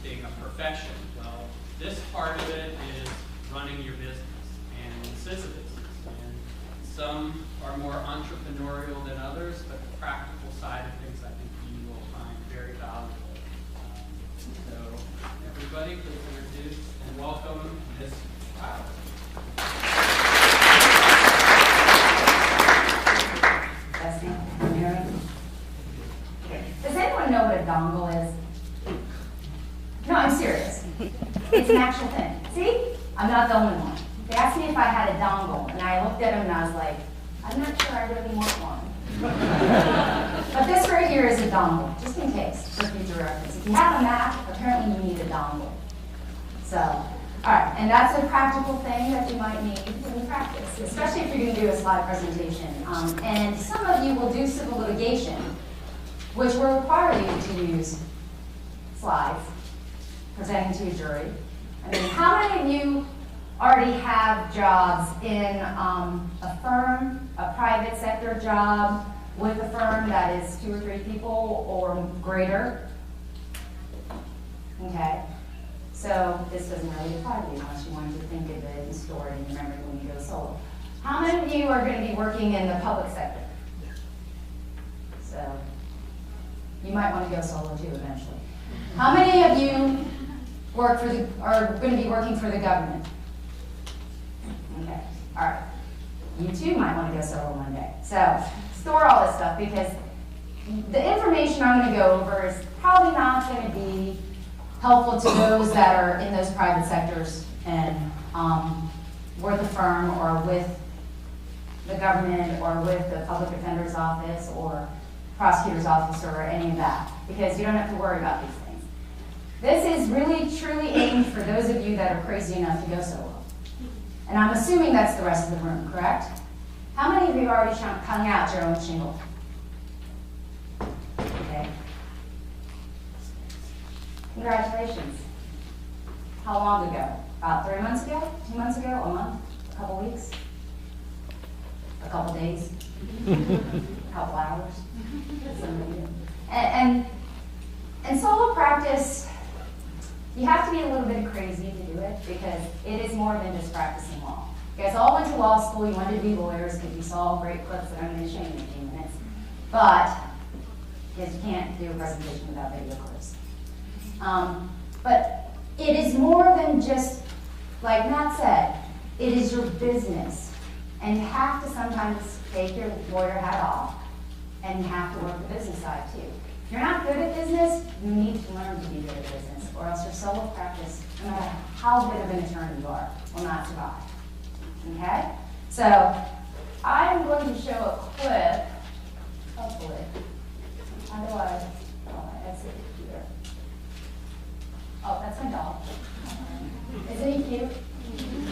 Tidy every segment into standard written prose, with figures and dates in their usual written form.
being a profession. Well, this part of it is running your business, and this is a business. And some are more entrepreneurial than others, but the practical side of things I think you will find very valuable. So everybody, please introduce and welcome Ms. Wow. Does anyone know what a dongle is? No, I'm serious. It's an actual thing. See? I'm not the only one. They asked me if I had a dongle, and I looked at him and I was like, I'm not sure I really want one. But this right here is a dongle, just in case, for future reference. If you have a Mac, apparently you need a dongle. So, all right, and that's a practical thing that you might need when you practice, especially if you're going to do a slide presentation. And some of you will do civil litigation, which will require you to use slides presenting to a jury. I mean, how many of you already have jobs in a firm, a private sector job with a firm that is 2 or 3 people or greater? Okay, so this doesn't really apply to you unless you wanted to think of it and store it in your memory when you go solo. How many of you are going to be working in the public sector? So you might want to go solo too eventually. How many of you are going to be working for the government? Okay, all right. You too might want to go solo one day. So store all this stuff because the information I'm going to go over is probably not going to be helpful to those that are in those private sectors and with a firm or with the government or with the public defender's office or prosecutor's office or any of that, because you don't have to worry about these things. This is really, truly aimed for those of you that are crazy enough to go solo. And I'm assuming that's the rest of the room, correct? How many of you have already hung out your own shingle? Okay. Congratulations. How long ago? About 3 months ago? 2 months ago? A month? A couple weeks? A couple days? A couple hours? And solo practice, you have to be a little bit crazy to do it because it is more than just practicing law. You guys all went to law school, you wanted to be lawyers because you saw great clips that I'm going to show you in a few minutes. But, because you can't do a presentation without video clips. But it is more than just, like Matt said, it is your business. And you have to sometimes take your lawyer hat off and you have to work the business side too. If you're not good at business, you need to learn to be good at business, or else your solo practice, no matter how good of an attorney you are, will not survive. Okay? So, I'm going to show a clip, hopefully. How do I, exit here? Oh, that's my dog. Isn't he cute?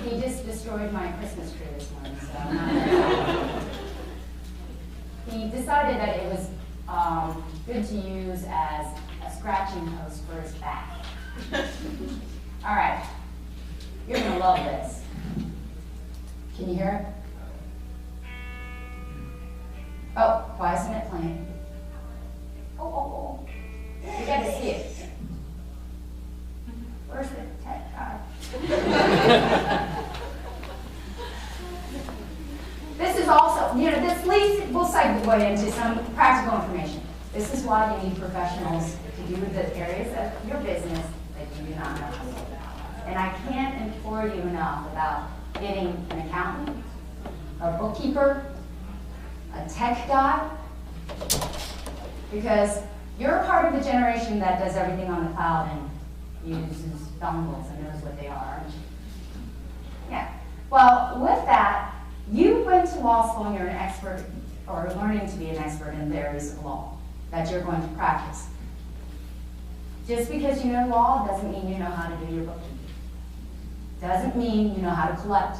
He just destroyed my Christmas tree this morning, so I'm not very He decided that it was good to use as a scratching post for his back. All right, you're gonna love this. Can you hear it? Oh, why isn't it playing? Oh. You got to see it. Where's the tech guy? This is also, this leads, we'll segue into some practical information. This is why you need professionals to do the areas of your business that you do not know. And I can't implore you enough about getting an accountant, a bookkeeper, a tech guy, because you're part of the generation that does everything on the cloud and uses dongles and knows what they are. Yeah. Well, with that, you went to law school and you're an expert, or learning to be an expert in the areas of law that you're going to practice. Just because you know law doesn't mean you know how to do your bookkeeping. Doesn't mean you know how to collect.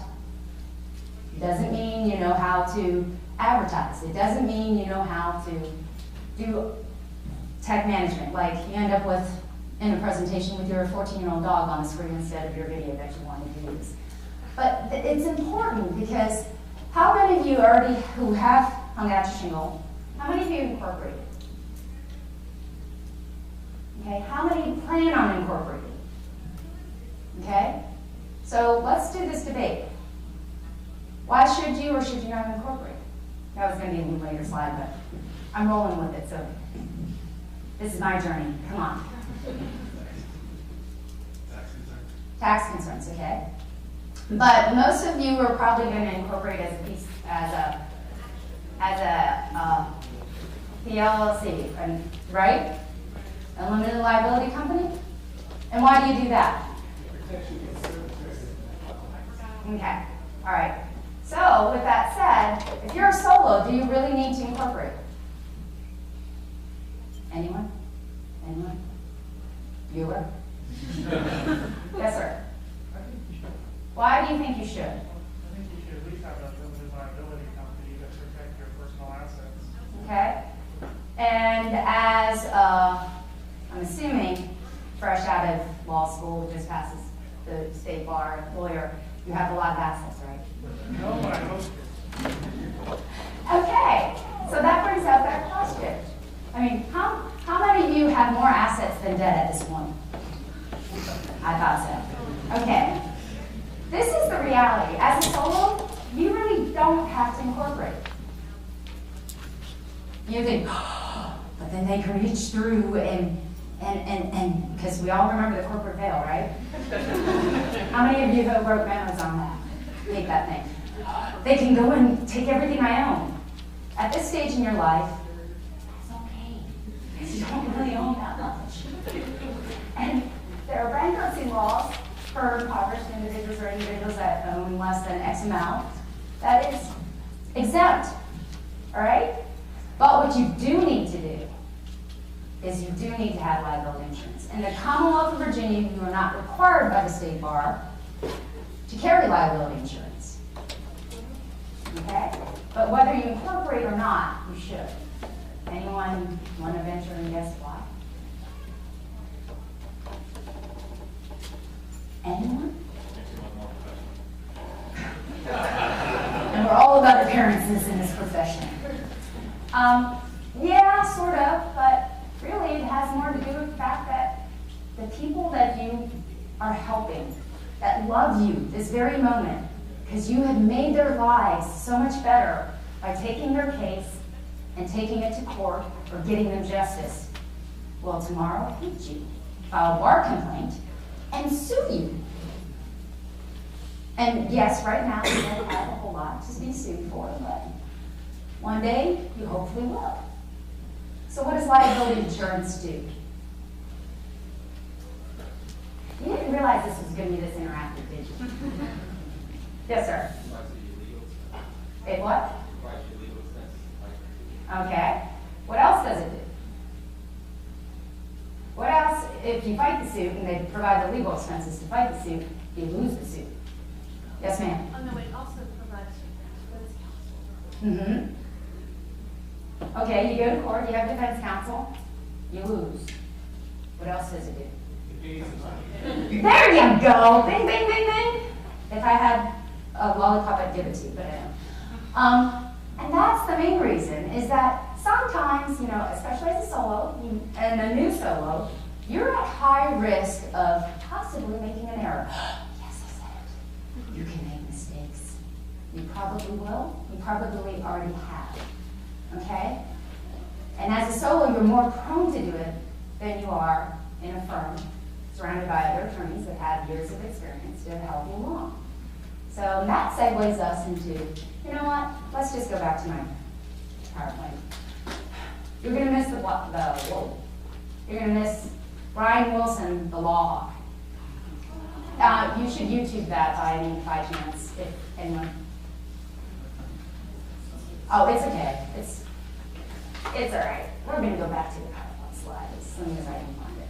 It doesn't mean you know how to advertise. It doesn't mean you know how to do tech management, like you end up with in a presentation with your 14-year-old dog on the screen instead of your video that you wanted to use. But it's important because how many of you already who have hung out your shingle, how many of you incorporated? Okay, how many plan on incorporating? So let's do this debate. Why should you or should you not incorporate? That was going to be a later slide, but I'm rolling with it, so this is my journey. Come on. Tax concerns, okay? But most of you are probably going to incorporate as a piece, as a PLLC, right? A limited liability company? And why do you do that? Okay, all right. So with that said, if you're a solo, do you really need to incorporate? Anyone? Anyone? Viewer? Yes, sir. Why do you think you should? I think you should at least have a limited liability company to protect your personal assets. Okay. And as, I'm assuming, fresh out of law school, just passes the state bar lawyer, you have a lot of assets, right? No, but I hope. Okay. So that brings up that question. I mean, how many of you have more assets than debt at this point? I thought so. Okay. This is the reality. As a solo, you really don't have to incorporate. You think, oh, but then they can reach through and because we all remember the corporate veil, right? How many of you have wrote memos on that? Make that thing. They can go and take everything I own. At this stage in your life, that's okay, because you don't really own that much. And there are bankruptcy laws for impoverished individuals or individuals that own less than X amount. That is exempt, all right? But what you do need to do is you do need to have liability insurance. In the Commonwealth of Virginia, you are not required by the state bar to carry liability insurance, okay? But whether you incorporate or not, you should. Anyone want to venture and guess why? Anyone? And we're all about appearances in this profession. Yeah, sort of, but really it has more to do with the fact that the people that you are helping, that love you this very moment, because you have made their lives so much better by taking their case and taking it to court or getting them justice, will tomorrow hate you, file a bar complaint, and sue you. And yes, right now you don't have a whole lot to be sued for, but one day you hopefully will. So what does liability insurance do? You didn't realize this was going to be this interactive, did you? Yes, sir. It what? Okay. What else does it do? What else, if you fight the suit and they provide the legal expenses to fight the suit, you lose the suit? Yes, ma'am. Oh, no, it also provides defense counsel. Mm-hmm. Okay, you go to court, you have defense counsel, you lose. What else does it do? There you go! Bing, bing, bing, bing! If I had a lollipop, I'd give it to you, but I don't. And that's the main reason, is that sometimes, you know, especially as a solo, and a new solo, you're at high risk of possibly making an error. Yes, I said it. You can make mistakes. You probably will. You probably already have. Okay? And as a solo, you're more prone to do it than you are in a firm surrounded by other attorneys that have years of experience to help you along. So that segues us into, you know what? Let's just go back to my PowerPoint. You're going to miss you're going to miss Brian Wilson, the law hawk. You should YouTube that by chance, if anyone. Oh, it's okay. It's all right. We're going to go back to the PowerPoint slide as soon as I can find it.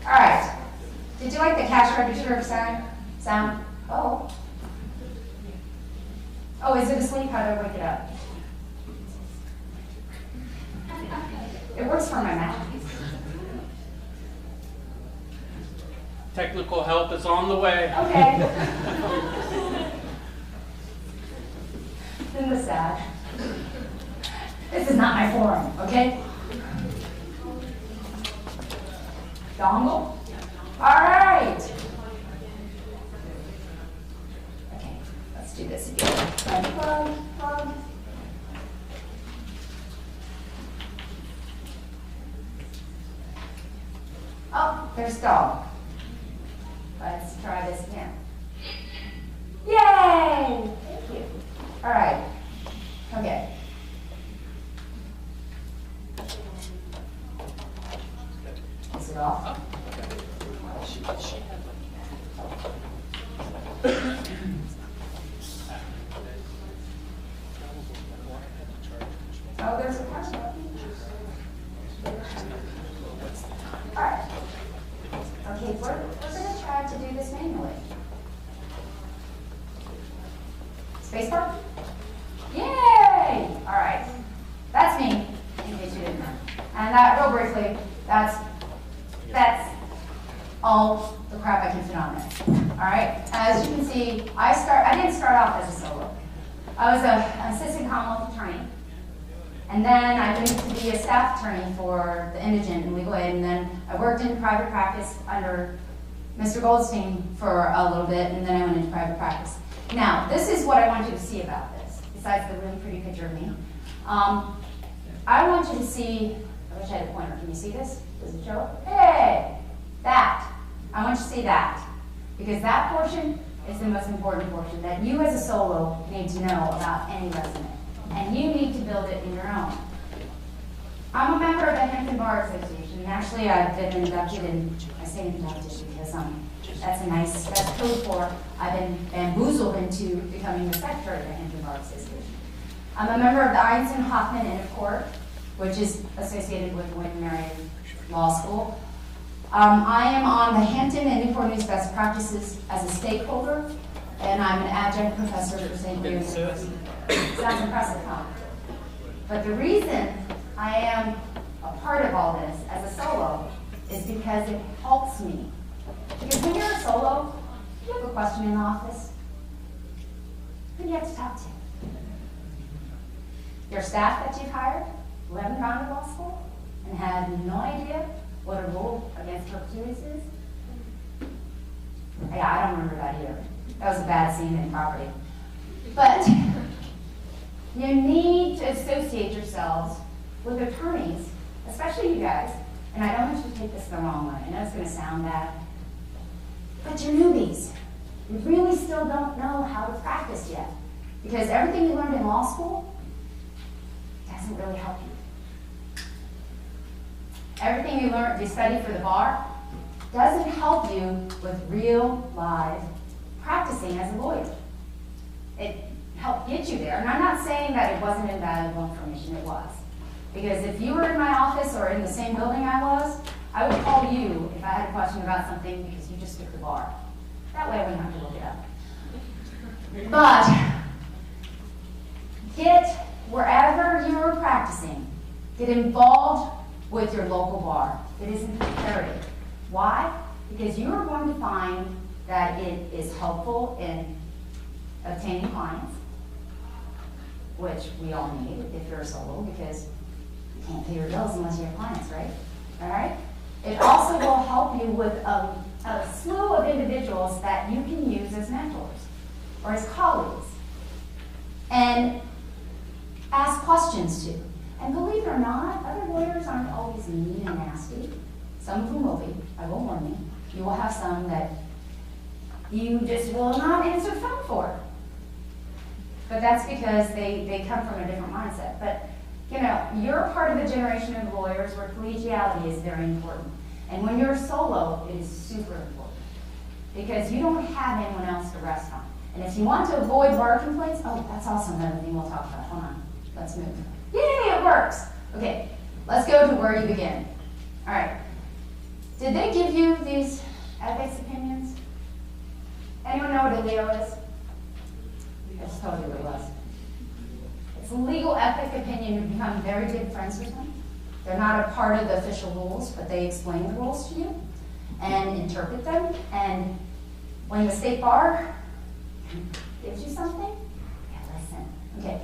All right. Did you like the cash register sound? Oh. Oh, is it asleep? How do I wake it up? It works for my mouth. Technical help is on the way. Okay. Isn't this sad? This is not my forum, okay? Dongle? All right. Okay, let's do this again. Plug. Oh, there's dog. Let's try this again. Yay! Thank you. All right. Okay. Is it off? Oh, there's a punch button. All right. Okay, we're going to try to do this manually. Spacebar? Yay! All right. That's me, in case you didn't know. And that, real briefly, that's all the crap I can fit on there. All right. As you can see, I didn't start off as a solo. I was an assistant Commonwealth attorney, and then I moved to be a staff attorney for the indigent and legal aid, and then I worked in private practice under Mr. Goldstein for a little bit, and then I went into private practice. Now, this is what I want you to see about this, besides the really pretty picture of me. I want you to see, I wish I had a pointer. Can you see this? Does it show? Hey! That. I want you to see that. Because that portion is the most important portion that you as a solo need to know about any resume. And you need to build it in your own. I'm a member of the Hampton Bar Association, and actually I've been inducted in, I say inducted because that's code for I've been bamboozled into becoming the secretary of the Hampton Bar Association. I'm a member of the Einstein Hoffman Inn of Court, which is associated with William Mary Law School. I am on the Hampton and Newport News Best Practices as a stakeholder, and I'm an adjunct professor at St. Louis University. Sounds impressive, huh? But the reason I am a part of all this as a solo is because it helps me. Because when you're a solo, you have a question in the office. Who do you have to talk to? Your staff that you've hired, who haven't gone to law school, and have no idea what a rule against perpetuities is? Yeah, I don't remember that either. That was a bad scene in property. But you need to associate yourselves with attorneys, especially you guys, and I don't want you to take this the wrong way. I know it's going to sound bad, but you're newbies. You really still don't know how to practice yet, because everything you learned in law school doesn't really help you. Everything you study for the bar doesn't help you with real, live practicing as a lawyer. It helped get you there. And I'm not saying that it wasn't invaluable information, it was. Because if you were in my office or in the same building I was, I would call you if I had a question about something because you just took the bar. That way I wouldn't have to look it up. But get wherever you're practicing, get involved with your local bar. It is imperative. Why? Because you are going to find that it is helpful in obtaining clients, which we all need if you're a solo, because you can't pay your bills unless you have clients, right? All right? It also will help you with a slew of individuals that you can use as mentors or as colleagues and ask questions to. And believe it or not, other lawyers aren't always mean and nasty. Some of them will be, I will warn you. You will have some that you just will not answer the phone for. But that's because they come from a different mindset. But, you know, you're part of the generation of lawyers where collegiality is very important. And when you're solo, it is super important. Because you don't have anyone else to rest on. And if you want to avoid bar complaints, oh, that's also another thing we'll talk about. Hold on, let's move. Yay, it works. Okay, let's go to where you begin. All right. Did they give you these ethics opinions? Anyone know what a Leo is? I just told you what it was. It's a legal ethic opinion. You become very good friends with them. They're not a part of the official rules, but they explain the rules to you and interpret them. And when the state bar gives you something, yeah, listen, Okay.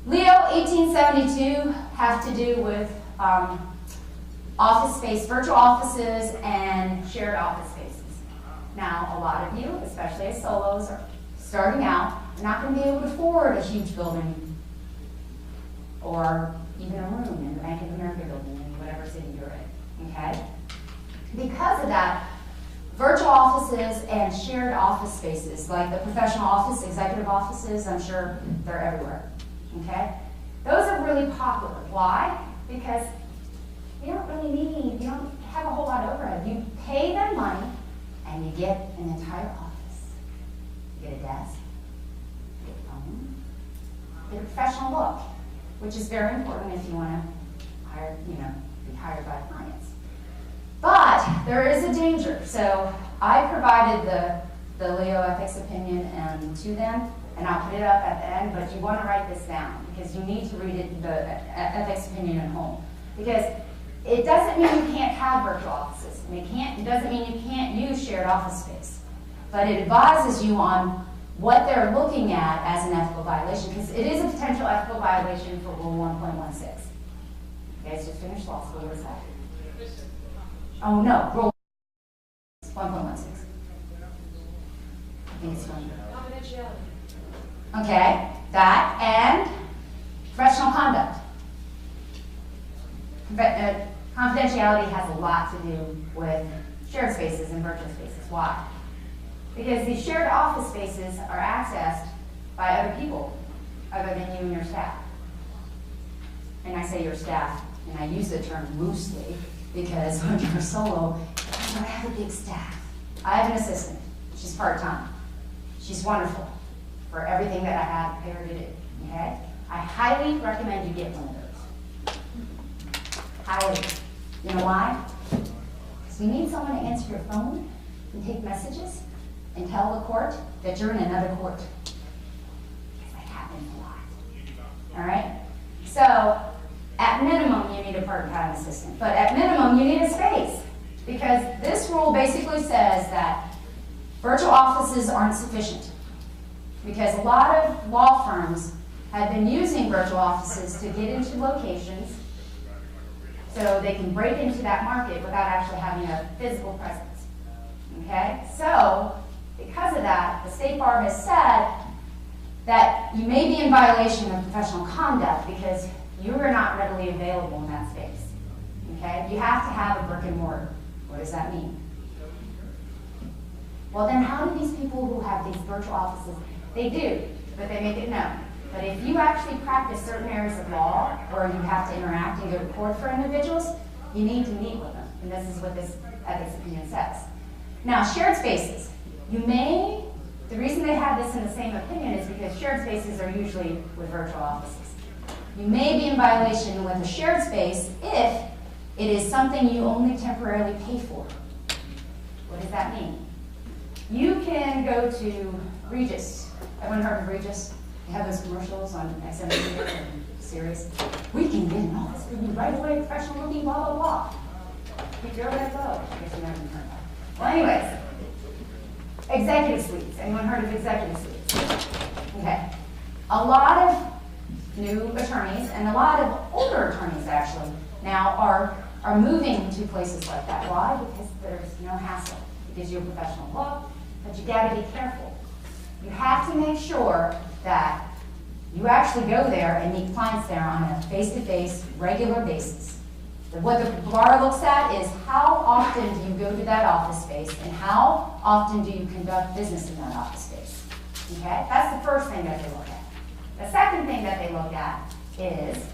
Leo 1872 have to do with office space, virtual offices, and shared office spaces. Now, a lot of you, especially as solos, are starting out, are not going to be able to afford a huge building or even a room in the Bank of America building in whatever city you're in, okay? Because of that, virtual offices and shared office spaces, like the professional office, executive offices, I'm sure they're everywhere, okay? Those are really popular. Why? Because you don't have a whole lot of overhead. You pay them money and you get an entire office. You get a desk, you get a phone, you get a professional look, which is very important if you want to hire, be hired by clients. But there is a danger. So I provided the Leo ethics opinion to them, and I'll put it up at the end, but you want to write this down because you need to read it, the ethics opinion at home. Because it doesn't mean you can't have virtual offices, and it doesn't mean you can't use shared office space. But it advises you on what they're looking at as an ethical violation, because it is a potential ethical violation for Rule 1.16. You guys just finished law school, what is that? Oh no, Rule 1.16. I think it's fine. Confidentiality. Okay, that and professional conduct. Confidentiality has a lot to do with shared spaces and virtual spaces. Why? Because these shared office spaces are accessed by other people other than you and your staff. And I say your staff, and I use the term loosely, because when you're solo, you don't have a big staff. I have an assistant. She's part-time. She's wonderful for everything that I have her to do, okay? I highly recommend you get one of those. Highly. You know why? Because you need someone to answer your phone and take messages and tell the court that you're in another court. Because that happens a lot. All right? So, at minimum, you need a part-time assistant. But at minimum, you need a space. Because this rule basically says that virtual offices aren't sufficient. Because a lot of law firms have been using virtual offices to get into locations so they can break into that market without actually having a physical presence. Okay? So, because of that, the State Bar has said that you may be in violation of professional conduct because you are not readily available in that space. Okay? You have to have a brick and mortar. What does that mean? Well, then how do these people who have these virtual offices, they do, but they make it known. But if you actually practice certain areas of law where you have to interact and go to court for individuals, you need to meet with them. And this is what this ethics opinion says. Now, shared spaces. The reason they have this in the same opinion is because shared spaces are usually with virtual offices. You may be in violation with a shared space if it is something you only temporarily pay for. What does that mean? You can go to Regis. Everyone heard of Regis? They have those commercials on XM and Sirius. We can get an office for you right away, professional looking, blah, blah, blah. Keep your head low. I guess you haven't heard that. Well, anyways, executive suites. Anyone heard of executive suites? Okay. A lot of new attorneys and a lot of older attorneys actually now are moving to places like that. Why? Because there's no hassle. It gives you a professional look, but you got to be careful. You have to make sure that you actually go there and meet clients there on a face-to-face, regular basis. What the bar looks at is how often do you go to that office space and how often do you conduct business in that office space. Okay? That's the first thing that they look at. The second thing that they look at is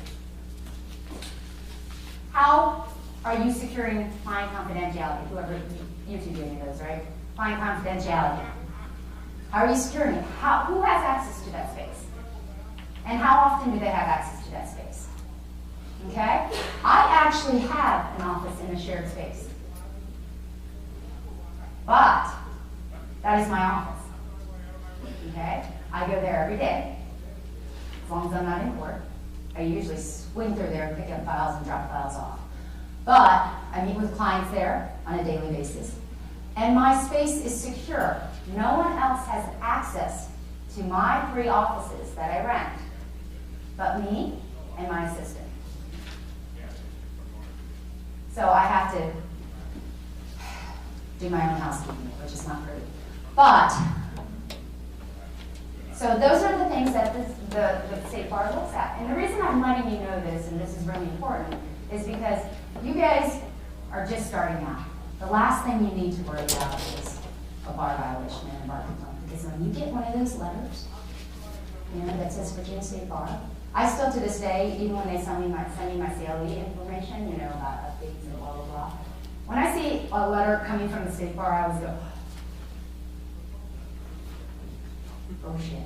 how are you securing client confidentiality? Whoever, you two do any of those, right? Client confidentiality. How are you securing it? Who has access to that space? And how often do they have access to that space? Okay? I actually have an office in a shared space. But that is my office. Okay? I go there every day. As long as I'm not in court. I usually swing through there and pick up files and drop files off. But I meet with clients there on a daily basis. And my space is secure. No one else has access to my 3 offices that I rent but me and my assistant. So I have to do my own housekeeping, which is not pretty. But, so those are the things that the state bar looks at. And the reason I'm letting you know this, and this is really important, is because you guys are just starting out. The last thing you need to worry about is a bar violation and a bar complaint. Because when you get one of those letters, you know, that says Virginia State Bar, I still to this day, even when they send me my CLE information, you know, about updates and blah, blah, blah. When I see a letter coming from the state bar, I always go, oh shit.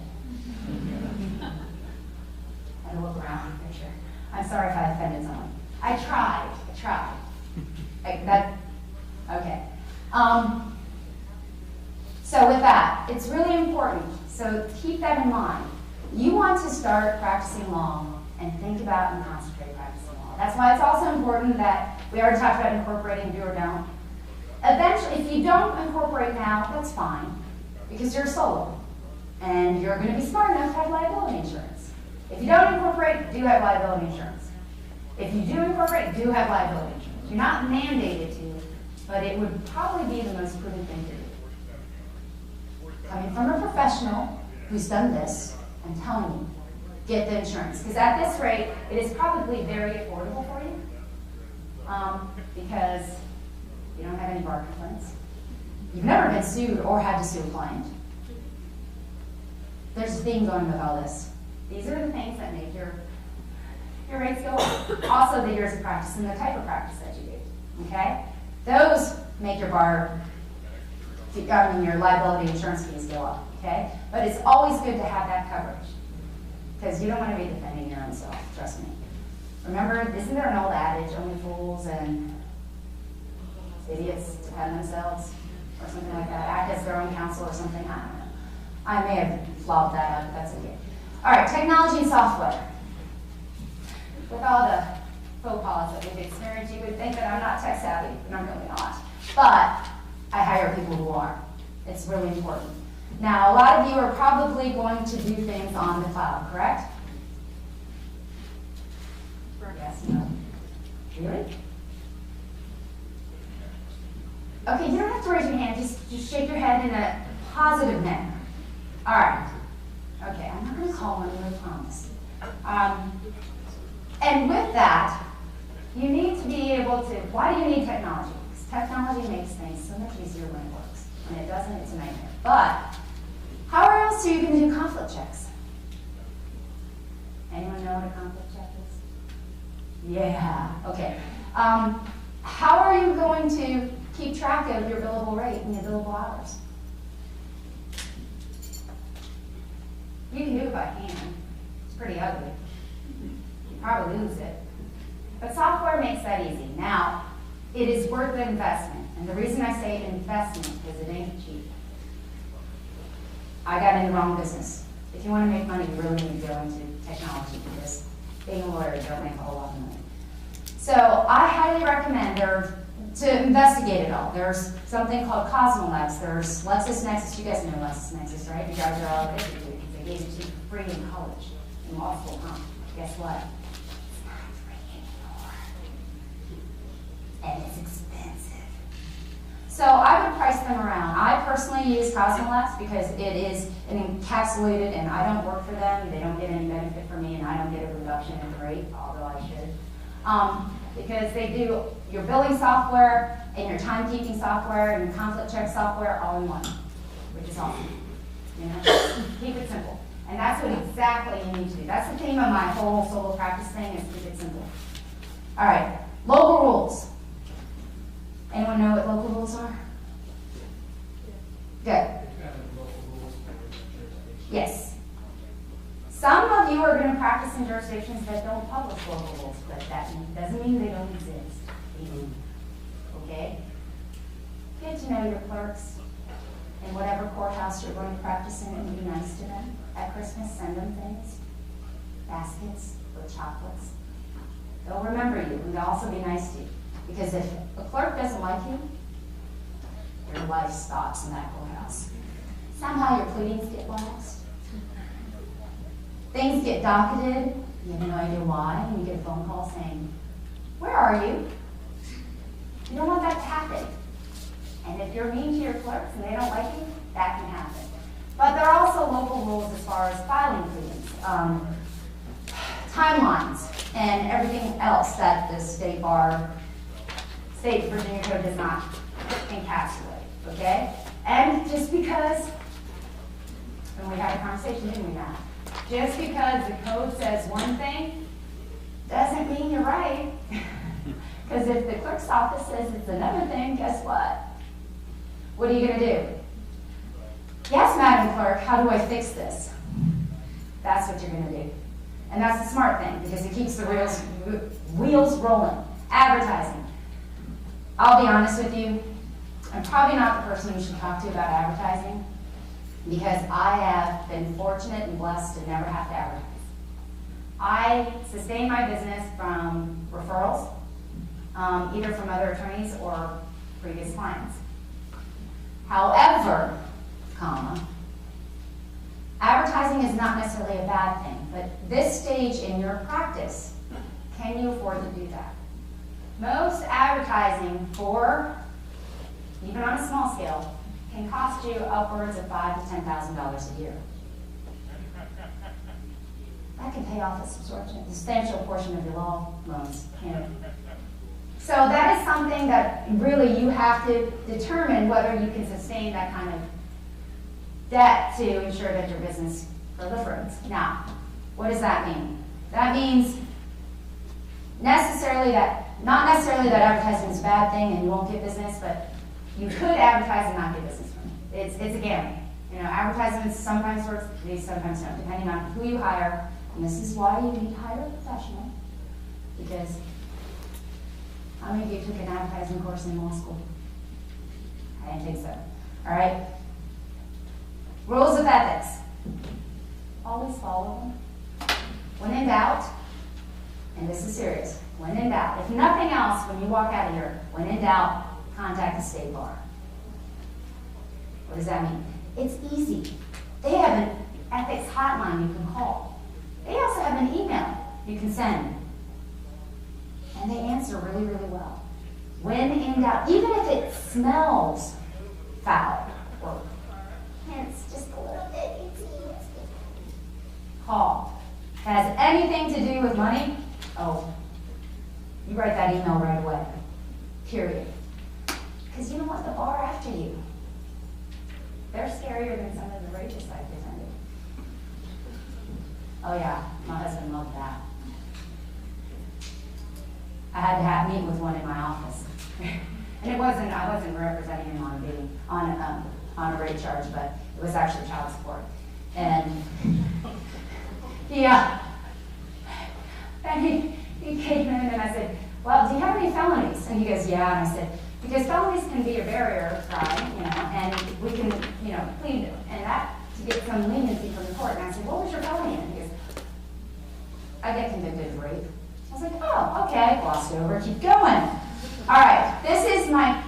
And look around and make sure. I'm sorry if I offended someone. I tried. Okay. So with that, it's really important. So keep that in mind. You want to start practicing law and think about and concentrate practicing law. That's why it's also important that we already talked about incorporating do or don't. Eventually, if you don't incorporate now, that's fine, because you're solo. And you're going to be smart enough to have liability insurance. If you don't incorporate, do have liability insurance. If you do incorporate, do have liability insurance. You're not mandated to, but it would probably be the most prudent thing to do. Coming from a professional who's done this and telling you, get the insurance. Because at this rate, it is probably very affordable for you because you don't have any bar complaints. You've never been sued or had to sue a client. There's a theme going with all this. These are the things that make your rates go up. Also, the years of practice and the type of practice that you do. Okay? Those make your your liability insurance fees go up. Okay? But it's always good to have that coverage because you don't want to be defending your own self. Trust me. Remember, isn't there an old adage, only fools and idiots defend themselves, or something like that? Act as their own counsel or something. I don't know. I may have flopped that up, but that's okay. All right, technology and software. With all the faux pas that we've experienced, you would think that I'm not tech savvy, and I'm really not. But I hire people who are. It's really important. Now, a lot of you are probably going to do things on the cloud, correct? Yes, no. Really? Okay, you don't have to raise your hand, just shake your head in a positive manner. All right. Okay, I'm not going to call on you, I promise. And with that, you need to be able to, why do you need technology? Because technology makes things so much easier when it works. When it doesn't, it's a nightmare. But how else are you going to do conflict checks? Anyone know what a conflict check is? Yeah, okay. How are you going to keep track of your billable rate and your billable hours? You can do it by hand. It's pretty ugly. You probably lose it. But software makes that easy. Now, it is worth the investment. And the reason I say investment is it ain't cheap. I got in the wrong business. If you want to make money, you really need to go into technology because being a lawyer, you don't make a whole lot of money. So I highly recommend to investigate it all. There's something called Cosmo Labs. There's LexisNexis. You guys know LexisNexis, right? You guys are all addicted to it because they gave it to you for free in college, in law school, huh? Guess what? It's not free anymore. And it's expensive. So I would price them around. I personally use Cosmo Labs because it is an encapsulated, and I don't work for them. They don't get any benefit from me, and I don't get a reduction in the rate, although I should. Because they do your billing software and your timekeeping software and your conflict check software all in one, which is awesome. You know, keep it simple. And that's what exactly you need to do. That's the theme of my whole solo practice thing is keep it simple. All right, local rules. Anyone know what local rules are? Good. Yes. Some of you are going to practice in jurisdictions that don't publish local rules, but that doesn't mean they don't exist. They do. Okay? Get to know your clerks in whatever courthouse you're going to practice in and be nice to them. At Christmas, send them things, baskets with chocolates. They'll remember you, and they'll also be nice to you. Because if a clerk doesn't like you, your life stops in that courthouse. Somehow your pleadings get lost. Things get docketed, You have no idea why, and you get a phone call saying, "Where are you?" You don't want that to happen. And if you're mean to your clerks and they don't like you, that can happen. But there are also local rules as far as filing fees, timelines, and everything else that the state Virginia code does not encapsulate, okay? And just because, and we had a conversation, didn't we, Matt? Just because the code says one thing, doesn't mean you're right. Because if the clerk's office says it's another thing, guess what? What are you going to do? Yes, Madam Clerk, how do I fix this? That's what you're going to do. And that's the smart thing, because it keeps the wheels rolling. Advertising. I'll be honest with you, I'm probably not the person you should talk to about advertising, because I have been fortunate and blessed to never have to advertise. I sustain my business from referrals, either from other attorneys or previous clients. However, advertising is not necessarily a bad thing, but this stage in your practice, can you afford to do that? Most advertising for, even on a small scale, can cost you upwards of $5,000 to $10,000 a year. That can pay off a substantial portion of your law loans. So that is something that really you have to determine whether you can sustain that kind of debt to ensure that your business proliferates. Now, what does that mean? That means not necessarily that advertising is a bad thing and you won't get business, but you could advertise and not get business from it. It's a gamble. Advertisements sometimes work, these sometimes don't, depending on who you hire. And this is why you need to hire a professional, because how many of you took an advertising course in law school? I didn't think so. All right? Rules of ethics. Always follow them. When in doubt, and this is serious, when in doubt, if nothing else, when you walk out of here, when in doubt, contact the state bar. What does that mean? It's easy. They have an ethics hotline you can call. They also have an email you can send. And they answer really, really well. When in doubt, even if it smells foul, or it's just a little bit, call. Has anything to do with money? Oh, you write that email right away. Period. Because you don't want the bar after you. They're scarier than some of the rapists I presented. Oh yeah, my husband loved that. I had to meet with one in my office. And I wasn't representing him on a rape charge, but it was actually child support. And he came in and I said, "Well, do you have any felonies?" And he goes, "Yeah." And I said, "Because felonies can be a barrier crime, and we can, plead and that to get some leniency from the court." And I said, "What was your felony?" And he goes, "I get convicted of rape." I was like, "Oh, okay." Glossed over, keep going. All right, this is my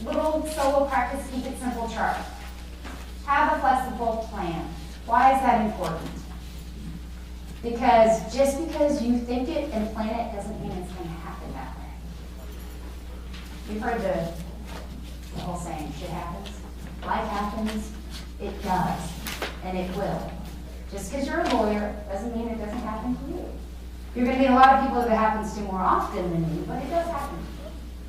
little solo practice, keep it simple chart. Have a flexible plan. Why is that important? Because just because you think it and plan it doesn't mean it's going to happen that way. You've heard the whole saying, shit happens, life happens, it does, and it will. Just because you're a lawyer doesn't mean it doesn't happen to you. You're going to meet a lot of people that it happens to more often than you, but it does happen.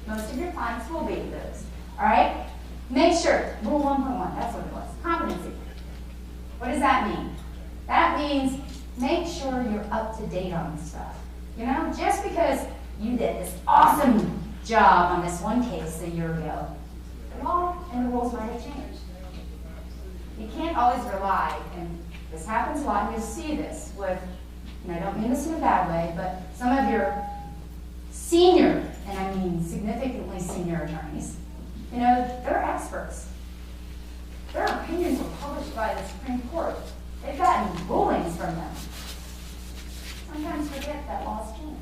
Most of your clients will be those. All right? Make sure, rule 1.1, that's what it was, competency. What does that mean? That means make sure you're up to date on this stuff. Just because you did this awesome job on this one case a year ago, the law and the rules might have changed. You can't always rely, and this happens a lot, and you'll see this with, and I don't mean this in a bad way, but some of your senior, and I mean significantly senior attorneys, they're experts. Their opinions were published by the Supreme Court. They've gotten rulings from them. Sometimes forget that laws change.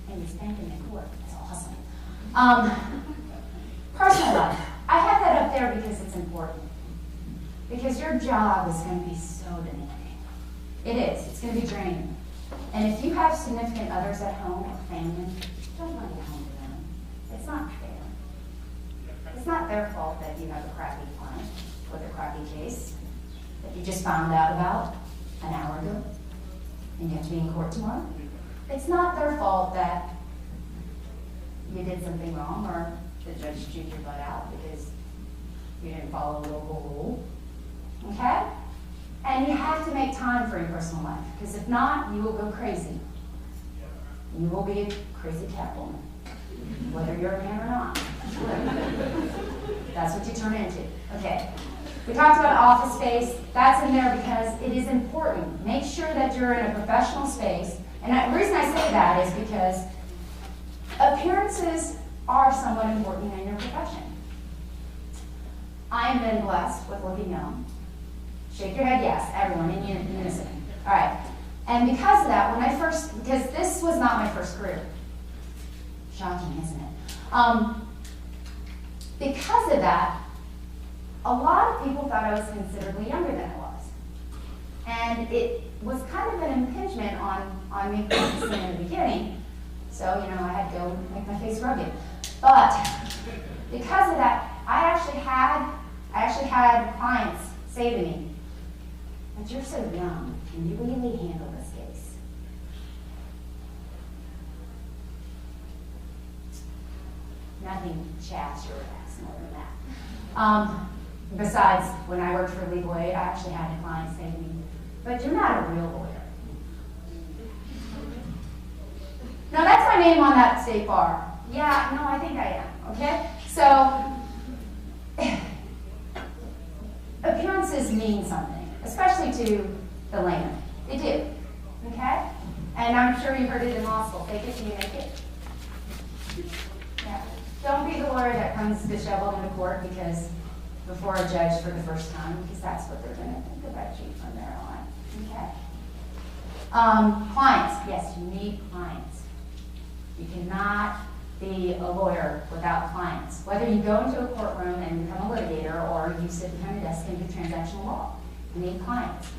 And you spank them in court. That's awesome. Personal life. I have that up there because it's important. Because your job is going to be so demanding. It is. It's going to be draining. And if you have significant others at home or family, don't bring it home to them. It's not fair. It's not their fault that you have a crappy client with a crappy case that you just found out about an hour ago and you have to be in court tomorrow. It's not their fault that you did something wrong or the judge chewed your butt out because you didn't follow a local rule. Okay? And you have to make time for your personal life, because if not, you will go crazy. You will be a crazy catwoman, whether you're a man or not. That's what you turn into. Okay. We talked about office space. That's in there because it is important. Make sure that you're in a professional space. And the reason I say that is because appearances are somewhat important in your profession. I am then blessed with looking young. Shake your head yes, everyone, in unison. All right. And because of that, because this was not my first career. Shocking, isn't it? Because of that, a lot of people thought I was considerably younger than I was. And it was kind of an impingement on me practicing in the beginning. So, I had to go make my face rugged. But because of that, I actually had clients say to me, "But you're so young, can you really handle this case?" Nothing chats your ass more than that. Besides, when I worked for Legal Aid, I actually had a client say to me, "But you're not a real lawyer." Now that's my name on that State Bar. Yeah, no, I think I am, okay? So, appearances mean something, especially to the layman. They do, okay? And I'm sure you heard it in law school, fake it till you make it. Yeah. Don't be the lawyer that comes disheveled into court before a judge for the first time, because that's what they're going to think about you from there on, okay? Clients, yes, you need clients. You cannot be a lawyer without clients. Whether you go into a courtroom and become a litigator or you sit behind a desk and do transactional law, you need clients.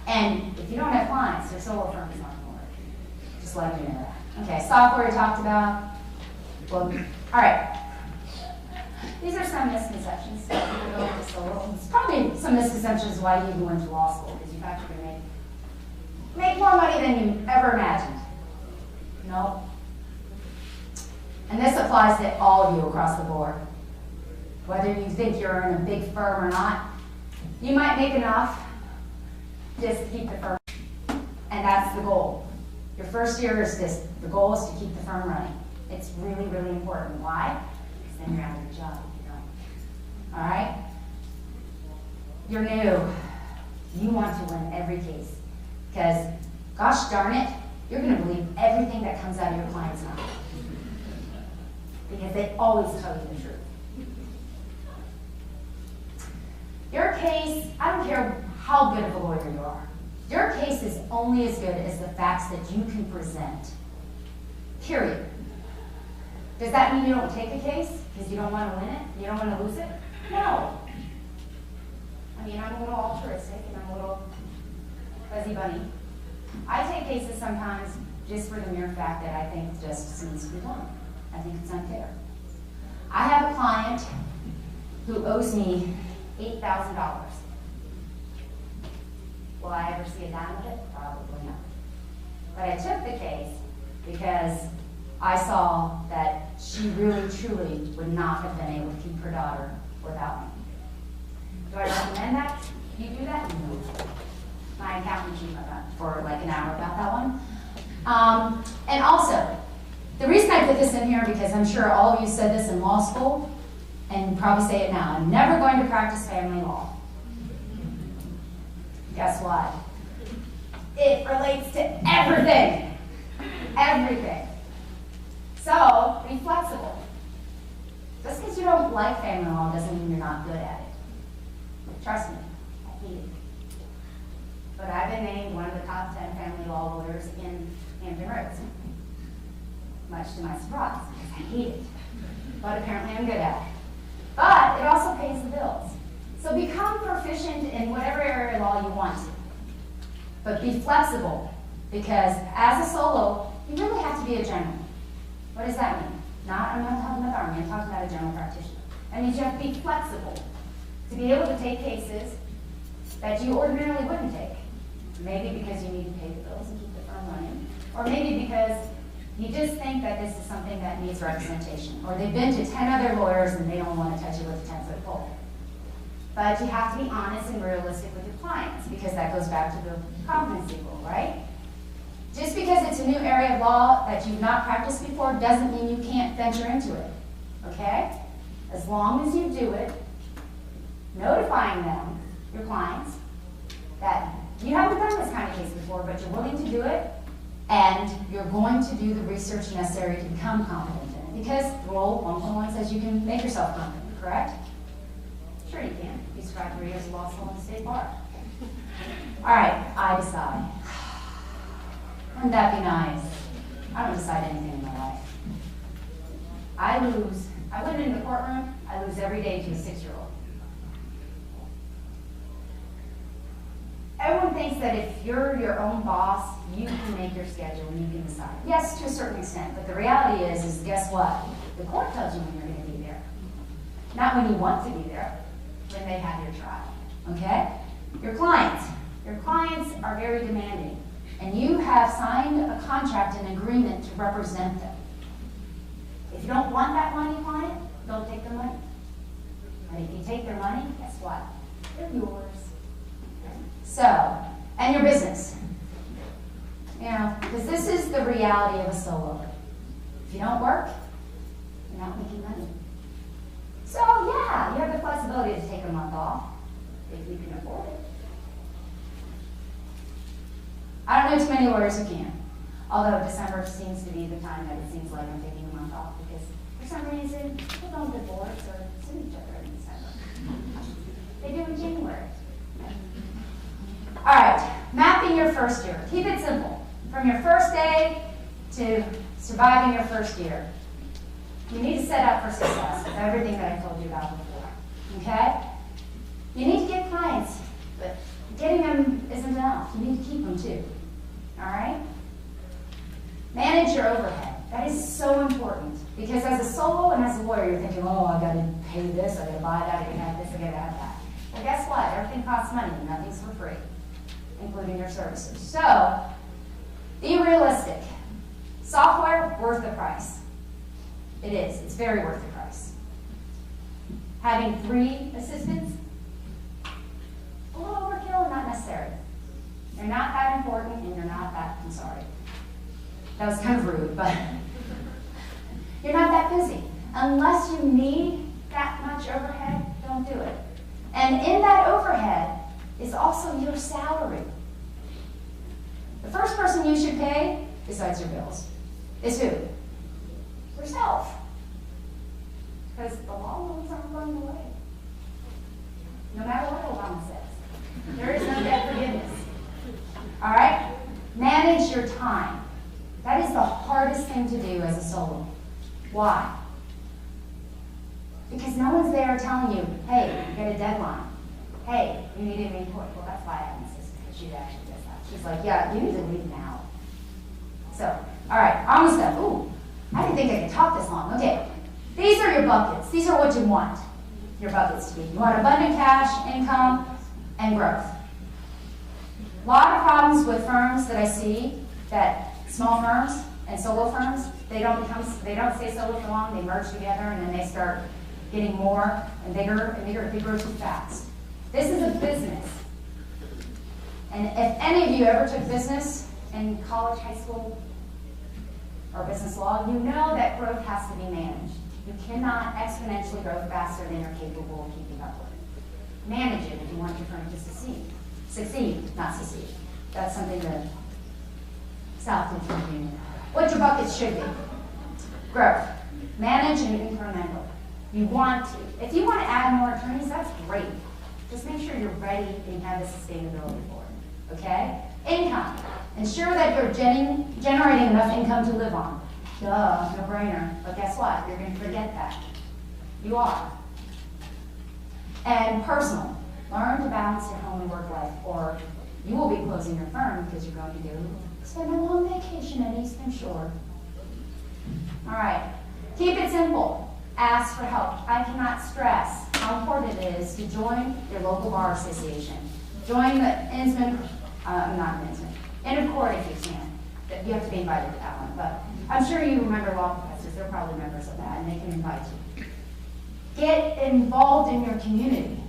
And if you don't have clients, your solo firm is not going to work. Just letting you know that. Okay, software we talked about. Well, all right. These are some misconceptions. It's probably some misconceptions why you even went to law school, because you thought you were going to make more money than you ever imagined. No. And this applies to all of you across the board. Whether you think you're in a big firm or not, you might make enough just to keep the firm. And that's the goal. Your first year is the goal is to keep the firm running. It's really, really important. Why? Because then you're out of your job if you don't. All right? You're new. You want to win every case. Because, gosh darn it, you're going to believe everything that comes out of your client's mouth. Because they always tell you the truth. Your case, I don't care how good of a lawyer you are, your case is only as good as the facts that you can present. Period. Does that mean you don't take a case because you don't want to win it? You don't want to lose it? No. I mean, I'm a little altruistic and I'm a little fuzzy bunny. I take cases sometimes just for the mere fact that I think justice needs to be done. I think it's unfair. I have a client who owes me $8,000. Will I ever see a dime of it? Probably not. But I took the case because I saw that she really, truly would not have been able to keep her daughter without me. Do I recommend that you do that? No. My accountant came up for like an hour about that one. And also, the reason I put this in here, because I'm sure all of you said this in law school, and probably say it now, I'm never going to practice family law. Guess what? It relates to everything. Everything. So, be flexible. Just because you don't like family law doesn't mean you're not good at it. Trust me, I hate it. But I've been named one of the top 10 family law lawyers in Hampton Roads. Much to my surprise, because I hate it. But apparently I'm good at it. But it also pays the bills. So become proficient in whatever area of law you want to. But be flexible. Because as a solo, you really have to be a general. What does that mean? I'm not talking about the Army, I'm talking about a general practitioner. That means you have to be flexible to be able to take cases that you ordinarily wouldn't take. Maybe because you need to pay the bills and keep the firm running, or maybe because you just think that this is something that needs representation, or they've been to 10 other lawyers and they don't want to touch it with a 10-foot pole. But you have to be honest and realistic with your clients, because that goes back to the competency rule, right? Just because it's a new area of law that you've not practiced before doesn't mean you can't venture into it, okay? As long as you do it, notifying them, your clients, that you haven't done this kind of case before, but you're willing to do it, and you're going to do the research necessary to become competent in it. Because Rule 1.1 says you can make yourself competent, correct? Sure you can. You survived 3 years of law school in the state bar. All right, I decide. Wouldn't that be nice? I don't decide anything in my life. I lose. I went into the courtroom, I lose every day to a 6-year-old. Everyone thinks that if you're your own boss, you can make your schedule and you can decide. Yes, to a certain extent, but the reality is guess what? The court tells you when you're going to be there. Not when you want to be there, when they have your trial, okay? Your clients are very demanding, and you have signed a contract and agreement to represent them. If you don't want that money, client, don't take their money. And if you take their money, guess what? They're yours. So, and your business. You know, because this is the reality of a solo. If you don't work, you're not making money. So yeah, you have the flexibility to take a month off if you can afford it. I don't know too many lawyers who can. Although December seems to be the time that it seems like I'm taking a month off because for some reason people don't divorce or sue each other in December. They do in January. All right, mapping your first year. Keep it simple. From your first day to surviving your first year. You need to set up for success with everything that I told you about before. Okay? You need to get clients, but getting them isn't enough. You need to keep them too. All right? Manage your overhead. That is so important because as a solo and as a lawyer, you're thinking, oh, I got to pay this, I got to buy that, I got to have this, I got to have that. Well, guess what? Everything costs money. Nothing's for free, including your services. So, be realistic. Software, worth the price. It is. It's very worth the price. Having 3 assistants, a little overkill and not necessary. You're not that important and you're not that, I'm sorry. That was kind of rude, but you're not that busy. Unless you need that much overhead, don't do it. And in that overhead is also your salary. The first person you should pay, besides your bills, is who? Yourself. Because the law rules aren't going away. No matter what Obama says. There is no debt forgiveness. All right? Manage your time. That is the hardest thing to do as a solo. Why? Because no one's there telling you, hey, you got a deadline. Hey, you need to report. Well, that's why I have an assistant. She actually does that. She's like, yeah, you need to leave now. So, all right, almost done. Ooh, I didn't think I could talk this long. Okay, these are your buckets. These are what you want your buckets to be. You want abundant cash, income, and growth. A lot of problems with firms that I see, that small firms and solo firms, they don't stay solo for long, they merge together and then they start getting more and bigger and bigger, they grow too fast. This is a business. And if any of you ever took business in college, high school, or business law, you know that growth has to be managed. You cannot exponentially grow faster than you're capable of keeping up with. Manage it if you want your firm to succeed. Succeed, not succeed. That's something that South did for you. What your buckets should be. Growth. Manage and incremental. You want to. If you want to add more attorneys, that's great. Just make sure you're ready and have the sustainability for it. Okay? Income. Ensure that you're generating enough income to live on. Duh, no brainer. But guess what? You're going to forget that. You are. And personal. Learn to balance your home and work life, or You will be closing your firm because you're going to go spend a long vacation at Eastern Shore. All right, keep it simple. Ask for help. I cannot stress how important it is to join your local bar association. Join the Innsman, not Innsman, end of court if you can. You have to be invited to that one, but I'm sure you remember law professors. They're probably members of that, and they can invite you. Get involved in your community,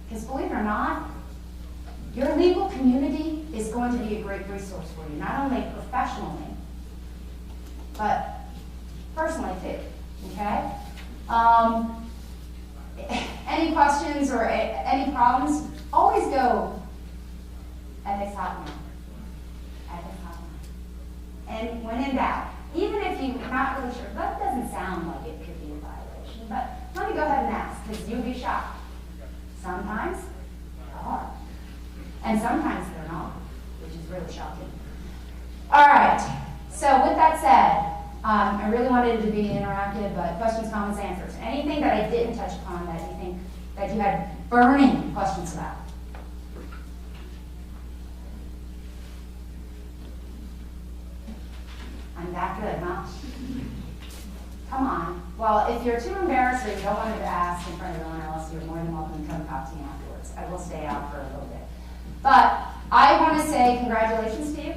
because believe it or not, your legal community is going to be a great resource for you, not only professionally, but personally too, okay? Any questions or any problems, always go ethics hotline. Ethics hotline. And when in doubt, even if you're not really sure, that doesn't sound like it could be a violation, but let me go ahead and ask, because you'll be shocked. Sometimes they are. And sometimes they're not, which is really shocking. All right, so with that said, I really wanted it to be interactive, but questions, comments, answers. Anything that I didn't touch upon that you think that you had burning questions about? I'm that good, huh? Come on. Well, if you're too embarrassed or you don't want to ask in front of everyone else, you're more than welcome to come talk to me afterwards. I will stay out for a little bit. But I want to say congratulations to you.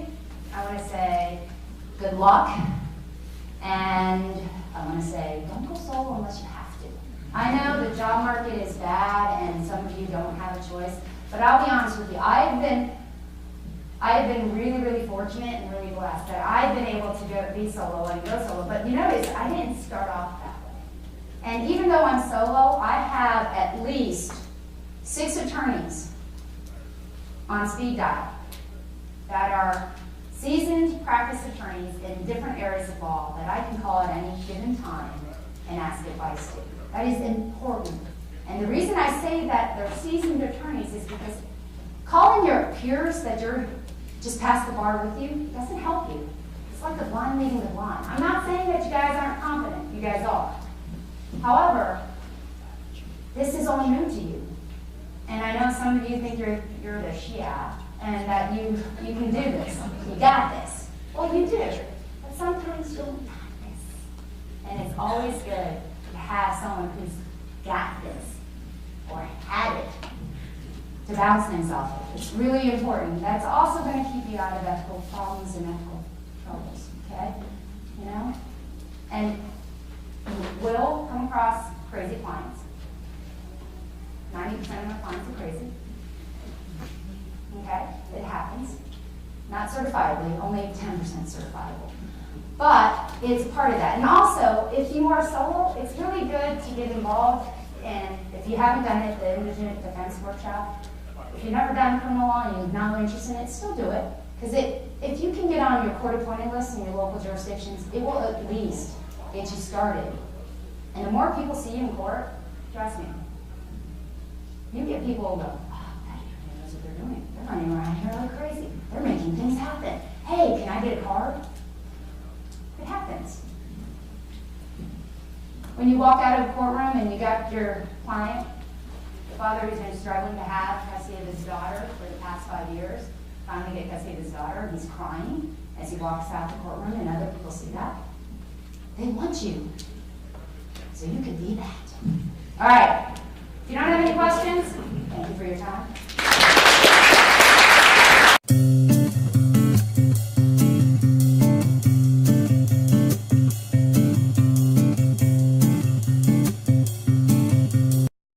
I want to say good luck. And I want to say don't go solo unless you have to. I know the job market is bad and some of you don't have a choice, but I'll be honest with you. I have been really, really fortunate and really blessed that I've been able to be solo and go solo. But you notice I didn't start off that way. And even though I'm solo, I have at least 6 attorneys on speed dial that are seasoned practice attorneys in different areas of law that I can call at any given time and ask advice to. That is important. And the reason I say that they're seasoned attorneys is because calling your peers that you're just past the bar with you doesn't help you. It's like the blind leading the blind. I'm not saying that you guys aren't competent. You guys are. However, this is all new to you. And I know some of you think you're the shit and that you can do this. You got this. Well, you do. But sometimes you don't got this. And it's always good to have someone who's got this or had it to bounce things off of. It's really important. That's also going to keep you out of ethical problems and ethical troubles, okay? You know? And you will come across crazy clients. 90% of my clients are crazy. Okay? It happens. Not certifiably, only 10% certifiable. But it's part of that. And also, if you are solo, it's really good to get involved. And if you haven't done it, the Indigent Defense Workshop, if you've never done criminal law and you're not interested in it, still do it. Because if you can get on your court-appointed list in your local jurisdictions, it will at least get you started. And the more people see you in court, trust me, you get people who go, oh, that knows what they're doing. They're running around here like crazy. They're making things happen. Hey, can I get a card? It happens. When you walk out of a courtroom and you got your client, the father who's been struggling to have custody of his daughter for the past 5 years, finally get custody of his daughter, he's crying as he walks out the courtroom and other people see that. They want you. So you could be that. All right. If you don't have any questions,